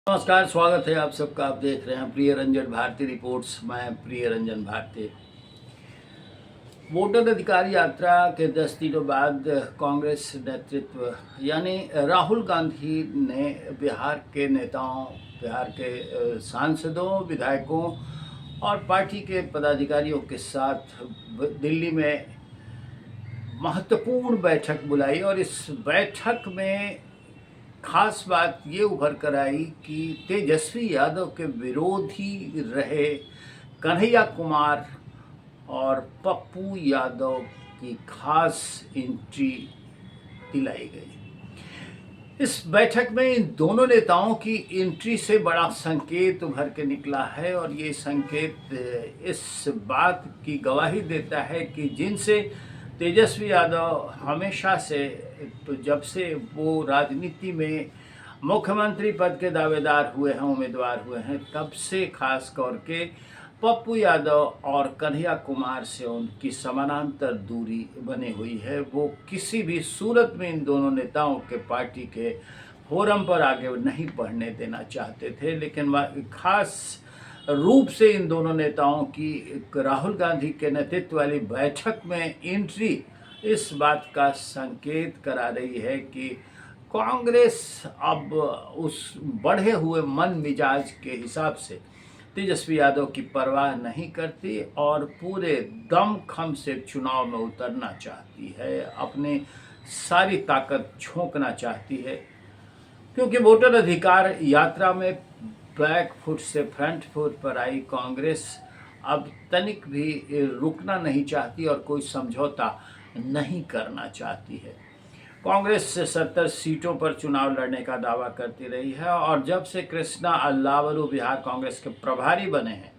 नमस्कार, स्वागत है आप सबका। आप देख रहे हैं प्रिय रंजन भारती रिपोर्ट्स। मैं प्रिय रंजन भारती। वोटर अधिकार यात्रा के 10 दिनों बाद कांग्रेस नेतृत्व यानी राहुल गांधी ने बिहार के नेताओं, बिहार के सांसदों, विधायकों और पार्टी के पदाधिकारियों के साथ दिल्ली में महत्वपूर्ण बैठक बुलाई। और इस बैठक में खास बात ये उभर कर आई कि तेजस्वी यादव के विरोधी रहे कन्हैया कुमार और पप्पू यादव की खास एंट्री दिलाई गई। इस बैठक में इन दोनों नेताओं की एंट्री से बड़ा संकेत उभर के निकला है और ये संकेत इस बात की गवाही देता है कि जिनसे तेजस्वी यादव हमेशा से, तो जब से वो राजनीति में मुख्यमंत्री पद के दावेदार हुए हैं, उम्मीदवार हुए हैं, तब से खास करके पप्पू यादव और कन्हैया कुमार से उनकी समानांतर दूरी बनी हुई है। वो किसी भी सूरत में इन दोनों नेताओं के पार्टी के फोरम पर आगे नहीं बढ़ने देना चाहते थे, लेकिन खास रूप से इन दोनों नेताओं की राहुल गांधी के नेतृत्व वाली बैठक में एंट्री इस बात का संकेत करा रही है कि कांग्रेस अब उस बढ़े हुए मन मिजाज के हिसाब से तेजस्वी यादव की परवाह नहीं करती और पूरे दमखम से चुनाव में उतरना चाहती है, अपनी सारी ताकत झोंकना चाहती है। क्योंकि वोटर अधिकार यात्रा में बैक फुट से फ्रंट फुट पर आई कांग्रेस अब तनिक भी रुकना नहीं चाहती और कोई समझौता नहीं करना चाहती है। कांग्रेस 70 सीटों पर चुनाव लड़ने का दावा करती रही है और जब से कृष्णा अल्लावरू बिहार कांग्रेस के प्रभारी बने हैं,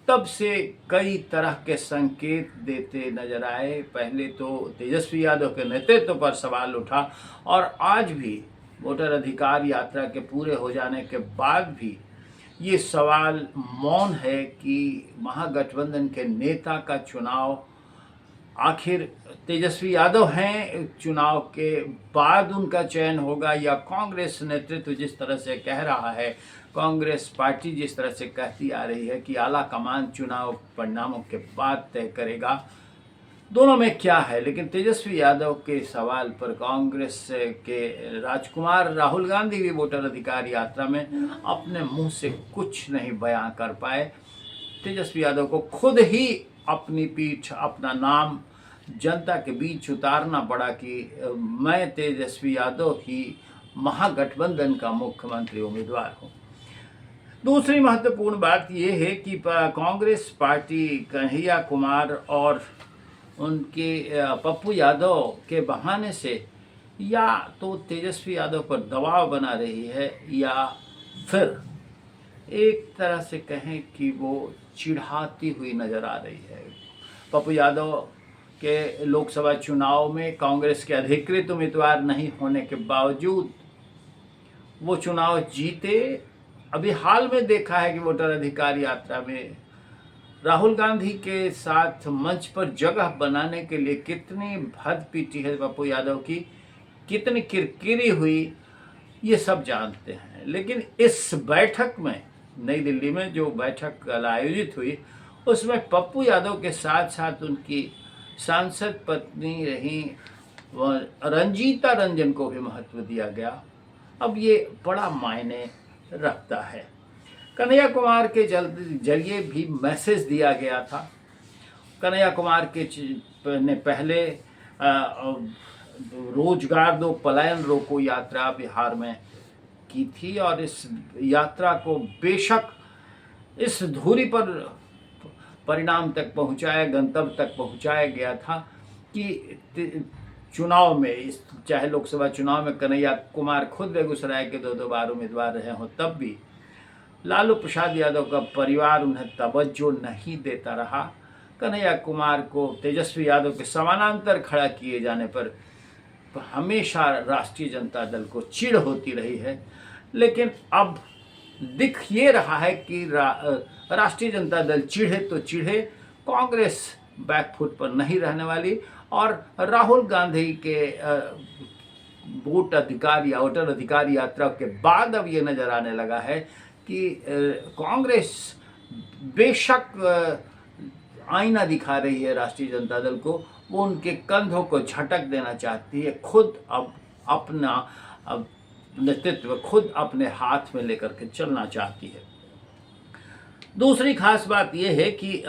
तब से कई तरह के संकेत देते नजर आए। पहले तो तेजस्वी यादव के नेतृत्व पर सवाल उठा और आज भी वोटर अधिकार यात्रा के पूरे हो जाने के बाद भी ये सवाल मौन है कि महागठबंधन के नेता का चुनाव आखिर तेजस्वी यादव हैं, चुनाव के बाद उनका चयन होगा या कांग्रेस नेतृत्व जिस तरह से कह रहा है, कांग्रेस पार्टी जिस तरह से कहती आ रही है कि आला कमान चुनाव परिणामों के बाद तय करेगा। दोनों में क्या है? लेकिन तेजस्वी यादव के सवाल पर कांग्रेस के राजकुमार राहुल गांधी भी वोटर अधिकार यात्रा में अपने मुंह से कुछ नहीं बयां कर पाए। तेजस्वी यादव को खुद ही अपनी पीठ, अपना नाम जनता के बीच उतारना पड़ा कि मैं तेजस्वी यादव ही महागठबंधन का मुख्यमंत्री उम्मीदवार हूँ। दूसरी महत्वपूर्ण बात यह है कि कांग्रेस पार्टी कन्हैया कुमार और उनके पप्पू यादव के बहाने से या तो तेजस्वी यादव पर दबाव बना रही है या फिर एक तरह से कहें कि वो चिढ़ाती हुई नजर आ रही है। पप्पू यादव के लोकसभा चुनाव में कांग्रेस के अधिकृत उम्मीदवार नहीं होने के बावजूद वो चुनाव जीते। अभी हाल में देखा है कि वोटर अधिकार यात्रा में राहुल गांधी के साथ मंच पर जगह बनाने के लिए कितनी भद पीटी है पप्पू यादव की, कितनी किरकिरी हुई, ये सब जानते हैं। लेकिन इस बैठक में, नई दिल्ली में जो बैठक कल आयोजित हुई, उसमें पप्पू यादव के साथ साथ उनकी सांसद पत्नी रही रंजीता रंजन को भी महत्व दिया गया। अब ये बड़ा मायने रखता है। कन्हैया कुमार के जरिए भी मैसेज दिया गया था। कन्हैया कुमार ने पहले रोजगार दो, पलायन रोको यात्रा बिहार में की थी और इस यात्रा को बेशक इस धुरी पर परिणाम तक पहुंचाया, गंतव्य तक पहुंचाया गया था कि चुनाव में, चाहे लोकसभा चुनाव में कन्हैया कुमार खुद बेगूसराय के 2 बार उम्मीदवार रहे हों, तब भी लालू प्रसाद यादव का परिवार उन्हें तवज्जो नहीं देता रहा। कन्हैया कुमार को तेजस्वी यादव के समानांतर खड़ा किए जाने पर हमेशा राष्ट्रीय जनता दल को चिढ़ होती रही है। लेकिन अब दिख ये रहा है कि राष्ट्रीय जनता दल चिढ़े तो चिढ़े, कांग्रेस बैकफुट पर नहीं रहने वाली और राहुल गांधी के वोट अधिकार या वोटर अधिकार यात्रा के बाद अब ये नज़र आने लगा है कि कांग्रेस बेशक आईना दिखा रही है राष्ट्रीय जनता दल को, वो उनके कंधों को झटक देना चाहती है, खुद अब अपना नेतृत्व खुद अपने हाथ में लेकर के चलना चाहती है। दूसरी खास बात यह है कि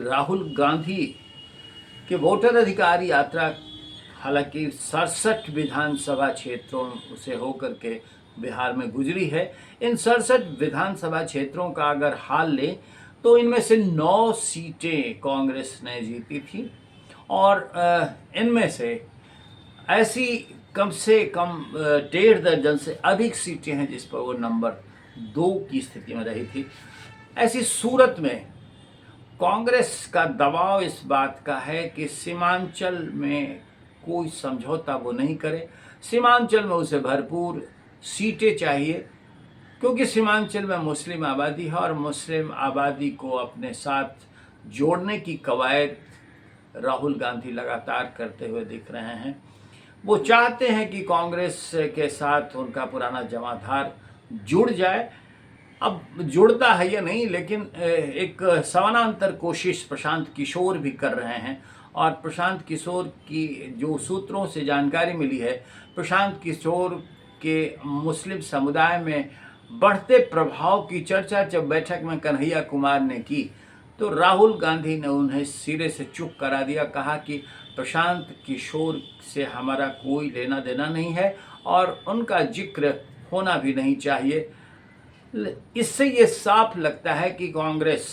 राहुल गांधी के वोटर अधिकार यात्रा हालांकि 67 विधानसभा क्षेत्रों से होकर के बिहार में गुजरी है। इन 67 विधानसभा क्षेत्रों का अगर हाल लें तो इनमें से 9 सीटें कांग्रेस ने जीती थी और इनमें से ऐसी कम से कम 1.5 दर्जन से अधिक सीटें हैं जिस पर वो नंबर 2 की स्थिति में रही थी। ऐसी सूरत में कांग्रेस का दबाव इस बात का है कि सीमांचल में कोई समझौता वो नहीं करे, सीमांचल में उसे भरपूर सीटें चाहिए, क्योंकि सीमांचल में मुस्लिम आबादी है और मुस्लिम आबादी को अपने साथ जोड़ने की कवायद राहुल गांधी लगातार करते हुए दिख रहे हैं। वो चाहते हैं कि कांग्रेस के साथ उनका पुराना जमाधार जुड़ जाए। अब जुड़ता है या नहीं, लेकिन एक समानांतर कोशिश प्रशांत किशोर भी कर रहे हैं और प्रशांत किशोर की जो सूत्रों से जानकारी मिली है, प्रशांत किशोर के मुस्लिम समुदाय में बढ़ते प्रभाव की चर्चा जब बैठक में कन्हैया कुमार ने की तो राहुल गांधी ने उन्हें सिरे से चुप करा दिया, कहा कि प्रशांत किशोर से हमारा कोई लेना देना नहीं है और उनका जिक्र होना भी नहीं चाहिए। इससे ये साफ लगता है कि कांग्रेस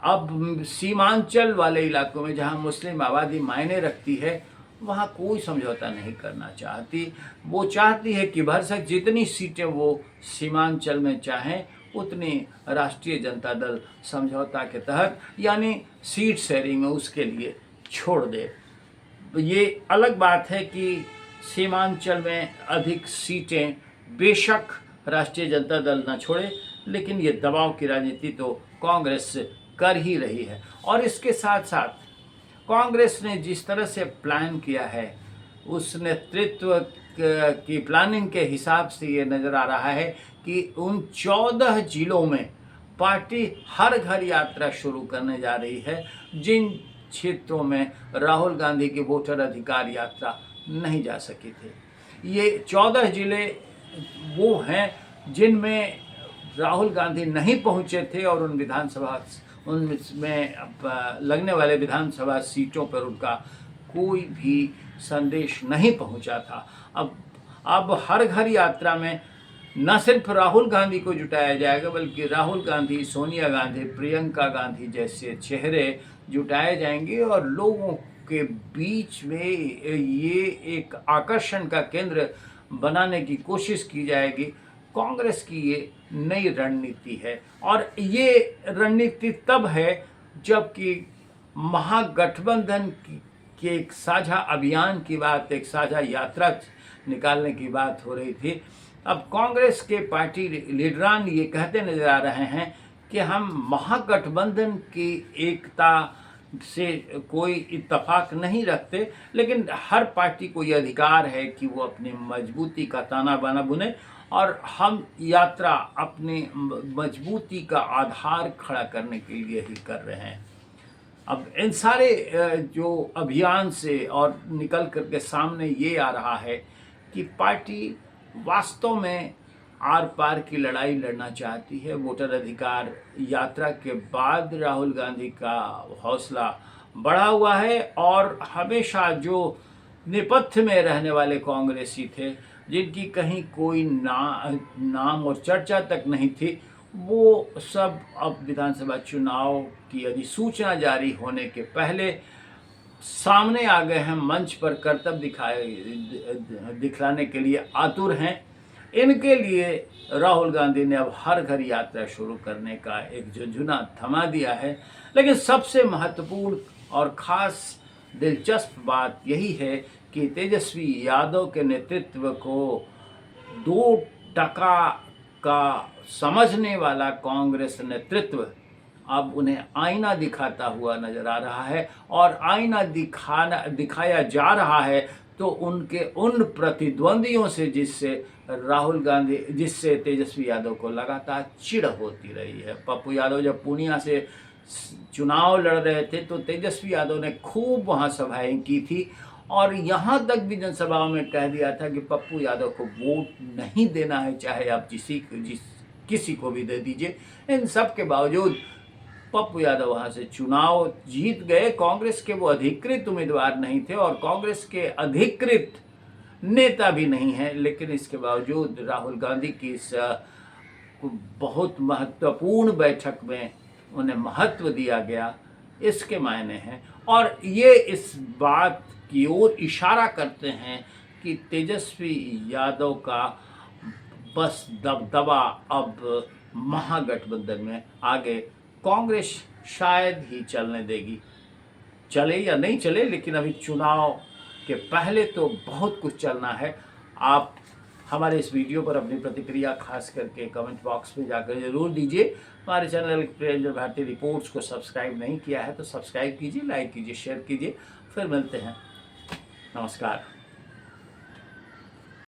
अब सीमांचल वाले इलाकों में जहां मुस्लिम आबादी मायने रखती है वहाँ कोई समझौता नहीं करना चाहती। वो चाहती है कि भरसक जितनी सीटें वो सीमांचल में चाहें उतनी राष्ट्रीय जनता दल समझौता के तहत यानी सीट शेयरिंग में उसके लिए छोड़ दे। ये अलग बात है कि सीमांचल में अधिक सीटें बेशक राष्ट्रीय जनता दल न छोड़े, लेकिन ये दबाव की राजनीति तो कांग्रेस कर ही रही है। और इसके साथ साथ कांग्रेस ने जिस तरह से प्लान किया है उस नेतृत्व की प्लानिंग के हिसाब से ये नज़र आ रहा है कि उन 14 जिलों में पार्टी हर घर यात्रा शुरू करने जा रही है जिन क्षेत्रों में राहुल गांधी की वोटर अधिकार यात्रा नहीं जा सकी थी। ये 14 जिले वो हैं जिनमें राहुल गांधी नहीं पहुंचे थे और उनमें लगने वाले विधानसभा सीटों पर उनका कोई भी संदेश नहीं पहुंचा था। अब हर घर यात्रा में न सिर्फ राहुल गांधी को जुटाया जाएगा बल्कि राहुल गांधी, सोनिया गांधी, प्रियंका गांधी जैसे चेहरे जुटाए जाएंगे और लोगों के बीच में ये एक आकर्षण का केंद्र बनाने की कोशिश की जाएगी। कांग्रेस की ये नई रणनीति है और ये रणनीति तब है जबकि महागठबंधन के एक साझा अभियान की बात, एक साझा यात्रा निकालने की बात हो रही थी। अब कांग्रेस के पार्टी लीडरान ये कहते नजर आ रहे हैं कि हम महागठबंधन की एकता से कोई इत्तेफाक नहीं रखते, लेकिन हर पार्टी को ये अधिकार है कि वो अपनी मजबूती का ताना बाना बुने और हम यात्रा अपनी मजबूती का आधार खड़ा करने के लिए ही कर रहे हैं। अब इन सारे जो अभियान से और निकल करके सामने ये आ रहा है कि पार्टी वास्तव में आर पार की लड़ाई लड़ना चाहती है। वोटर अधिकार यात्रा के बाद राहुल गांधी का हौसला बढ़ा हुआ है और हमेशा जो नेपथ्य में रहने वाले कांग्रेसी थे जिनकी कहीं कोई नाम और चर्चा तक नहीं थी, वो सब अब विधानसभा चुनाव की अधिसूचना जारी होने के पहले सामने आ गए हैं, मंच पर करतब दिखलाने के लिए आतुर हैं। इनके लिए राहुल गांधी ने अब हर घर यात्रा शुरू करने का एक झुंझुना थमा दिया है। लेकिन सबसे महत्वपूर्ण और ख़ास दिलचस्प बात यही है कि तेजस्वी यादव के नेतृत्व को 2 टका का समझने वाला कांग्रेस नेतृत्व अब उन्हें आईना दिखाता हुआ नजर आ रहा है और आईना दिखाया जा रहा है तो उनके उन प्रतिद्वंदियों से जिससे तेजस्वी यादव को लगातार चिढ़ होती रही है। पप्पू यादव जब पूर्णिया से चुनाव लड़ रहे थे तो तेजस्वी यादव ने खूब वहाँ सभाएं की थी और यहाँ तक भी जनसभाओं में कह दिया था कि पप्पू यादव को वोट नहीं देना है, चाहे आप किसी को भी दे दीजिए। इन सब के बावजूद पप्पू यादव वहाँ से चुनाव जीत गए। कांग्रेस के वो अधिकृत उम्मीदवार नहीं थे और कांग्रेस के अधिकृत नेता भी नहीं हैं, लेकिन इसके बावजूद राहुल गांधी की इस बहुत महत्वपूर्ण बैठक में उन्हें महत्व दिया गया, इसके मायने हैं। और ये इस बात की ओर इशारा करते हैं कि तेजस्वी यादव का बस दबदबा अब महागठबंधन में आगे कांग्रेस शायद ही चलने देगी। चले या नहीं चले, लेकिन अभी चुनाव के पहले तो बहुत कुछ चलना है। आप हमारे इस वीडियो पर अपनी प्रतिक्रिया खास करके कमेंट बॉक्स में जाकर जरूर दीजिए। हमारे चैनल प्रियंजन भारती रिपोर्ट्स को सब्सक्राइब नहीं किया है तो सब्सक्राइब कीजिए, लाइक कीजिए, शेयर कीजिए। फिर मिलते हैं। नमस्कार।